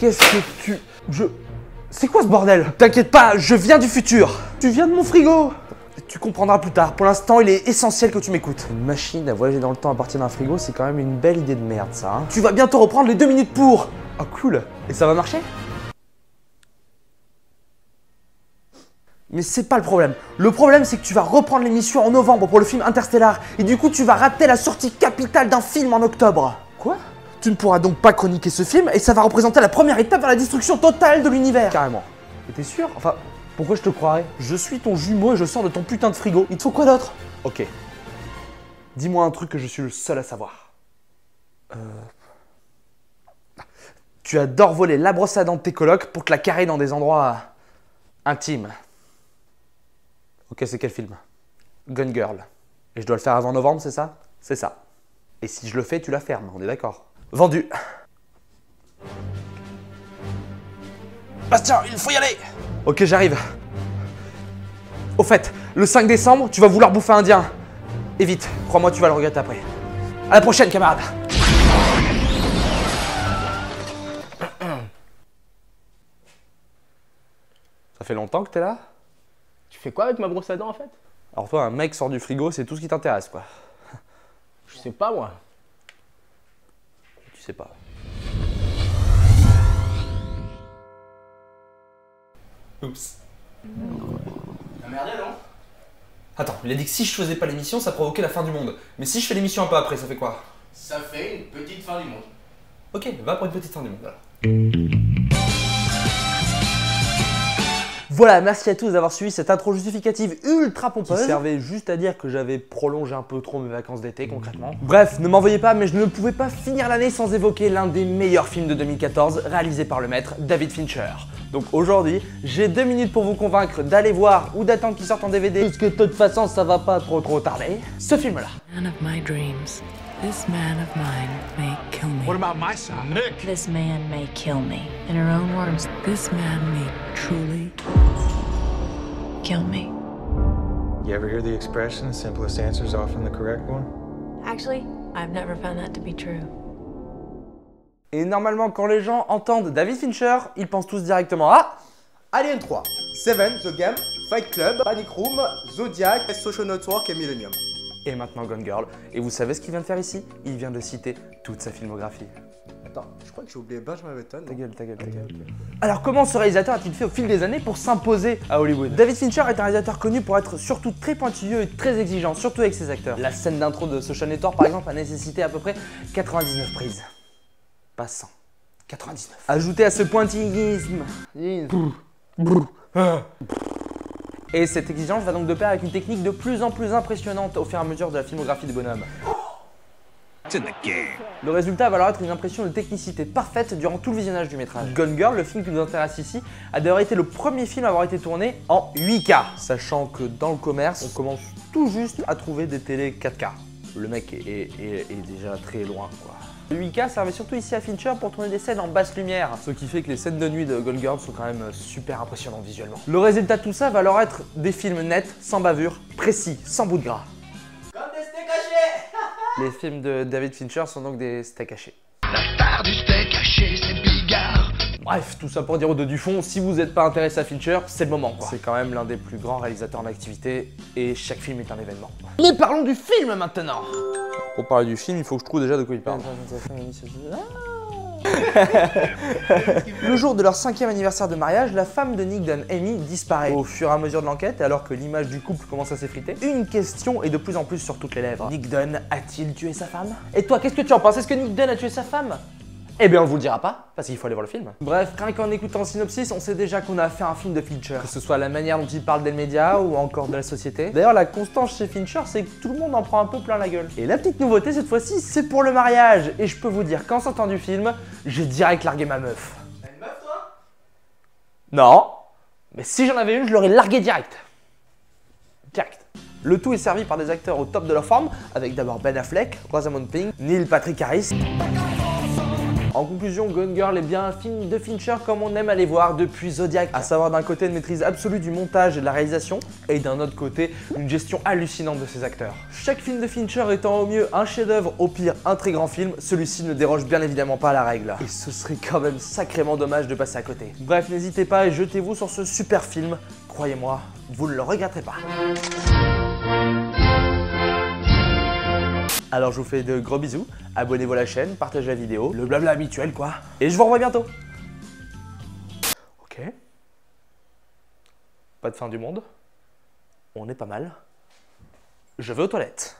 Qu'est-ce que tu... C'est quoi ce bordel? T'inquiète pas, je viens du futur. Tu viens de mon frigo. Tu comprendras plus tard. Pour l'instant, il est essentiel que tu m'écoutes. Une machine à voyager dans le temps à partir d'un frigo, c'est quand même une belle idée de merde, ça. Hein. Tu vas bientôt reprendre les 2 minutes pour... Oh, cool. Et ça va marcher? Mais c'est pas le problème. Le problème, c'est que tu vas reprendre l'émission en novembre pour le film Interstellar. Et du coup, tu vas rater la sortie capitale d'un film en octobre. Quoi? Tu ne pourras donc pas chroniquer ce film et ça va représenter la première étape vers la destruction totale de l'univers. Carrément. Mais t'es sûr? Enfin, pourquoi je te croirais? Je suis ton jumeau et je sors de ton putain de frigo. Il te faut quoi d'autre? Ok. Dis-moi un truc que je suis le seul à savoir. Tu adores voler la brosse à dents de tes colocs pour te la carrer dans des endroits intimes. Ok, c'est quel film? Gone Girl. Et je dois le faire avant novembre, c'est ça? C'est ça. Et si je le fais, tu la fermes, on est d'accord? Vendu. Bastien, il faut y aller. Ok, j'arrive. Au fait, le 5 décembre, tu vas vouloir bouffer indien. Et vite, crois-moi, tu vas le regretter après. À la prochaine, camarade. Ça fait longtemps que t'es là? Tu fais quoi avec ma brosse à dents en fait? Alors toi, un mec sort du frigo, c'est tout ce qui t'intéresse, quoi. Je sais pas moi. Tu sais pas. Oups. T'as merdé non? Attends, il a dit que si je faisais pas l'émission, ça provoquait la fin du monde. Mais si je fais l'émission un peu après, ça fait quoi? Ça fait une petite fin du monde. Ok, va pour une petite fin du monde alors. Voilà, merci à tous d'avoir suivi cette intro justificative ultra pompeuse qui servait juste à dire que j'avais prolongé un peu trop mes vacances d'été concrètement. Bref, ne m'en veuillez pas, mais je ne pouvais pas finir l'année sans évoquer l'un des meilleurs films de 2014 réalisé par le maître David Fincher. Donc aujourd'hui, j'ai 2 minutes pour vous convaincre d'aller voir ou d'attendre qu'il sorte en DVD, puisque de toute façon ça va pas trop tarder, ce film-là. Man of my dreams. This man of mine may kill me. What about my son? Nick! This man may kill me. In her own words, this man may truly kill me. You ever hear the expression, the simplest answer is often the correct one? Actually, I've never found that to be true. Et normalement, quand les gens entendent David Fincher, ils pensent tous directement à Alien 3, Seven, The Game, Fight Club, Panic Room, Zodiac, Social Network et Millennium. et maintenant Gone Girl. Et vous savez ce qu'il vient de faire ici? Il vient de citer toute sa filmographie. Attends, je crois que j'ai oublié Benjamin Button. Ta gueule, ta gueule, ta gueule. Alors comment ce réalisateur a-t-il fait au fil des années pour s'imposer à Hollywood? David Fincher est un réalisateur connu pour être surtout très pointilleux et très exigeant, surtout avec ses acteurs. La scène d'intro de Social Network par exemple a nécessité à peu près 99 prises. Pas 100. 99. Ajoutez à ce pointillisme. Et cette exigence va donc de pair avec une technique de plus en plus impressionnante au fur et à mesure de la filmographie du bonhomme. Le résultat va alors être une impression de technicité parfaite durant tout le visionnage du métrage. Gone Girl, le film qui nous intéresse ici, a d'ailleurs été le premier film à avoir été tourné en 8K. Sachant que dans le commerce, on commence tout juste à trouver des télés 4K. Le mec est déjà très loin, quoi. Le 8K servait surtout ici à Fincher pour tourner des scènes en basse lumière, ce qui fait que les scènes de nuit de Gone Girl sont quand même super impressionnantes visuellement. Le résultat de tout ça va alors être des films nets, sans bavure, précis, sans bout de gras. Comme des steaks hachés. Les films de David Fincher sont donc des steaks hachés. La star du steak haché, c'est Bigard. Bref, tout ça pour dire au dos du fond, si vous n'êtes pas intéressé à Fincher, c'est le moment quoi. C'est quand même l'un des plus grands réalisateurs en activité et chaque film est un événement. Mais parlons du film maintenant. Pour parler du film, il faut que je trouve déjà de quoi il parle. Le jour de leur 5e anniversaire de mariage, la femme de Nick Dunn, Amy, disparaît. Au fur et à mesure de l'enquête, alors que l'image du couple commence à s'effriter, une question est de plus en plus sur toutes les lèvres. Nick Dunn a-t-il tué sa femme? Et toi, qu'est-ce que tu en penses? Est-ce que Nick Dunn a tué sa femme? Eh bien on vous le dira pas, parce qu'il faut aller voir le film. Bref, rien qu'en écoutant le synopsis, on sait déjà qu'on a affaire à un film de Fincher. Que ce soit la manière dont il parle des médias ou encore de la société. D'ailleurs la constance chez Fincher, c'est que tout le monde en prend un peu plein la gueule. Et la petite nouveauté cette fois-ci, c'est pour le mariage. Et je peux vous dire qu'en sortant du film, j'ai direct largué ma meuf. T'as une meuf toi? Non, mais si j'en avais une, je l'aurais largué direct. Direct. Le tout est servi par des acteurs au top de leur forme, avec d'abord Ben Affleck, Rosamund Pike, Neil Patrick Harris. En conclusion, Gone Girl est bien un film de Fincher comme on aime aller voir depuis Zodiac, à savoir d'un côté une maîtrise absolue du montage et de la réalisation, et d'un autre côté une gestion hallucinante de ses acteurs. Chaque film de Fincher étant au mieux un chef-d'œuvre, au pire un très grand film, celui-ci ne déroge bien évidemment pas à la règle. Et ce serait quand même sacrément dommage de passer à côté. Bref, n'hésitez pas et jetez-vous sur ce super film, croyez-moi, vous ne le regretterez pas. Alors je vous fais de gros bisous, abonnez-vous à la chaîne, partagez la vidéo, le blabla habituel quoi. Et je vous revois bientôt. Ok. Pas de fin du monde. On est pas mal. Je vais aux toilettes.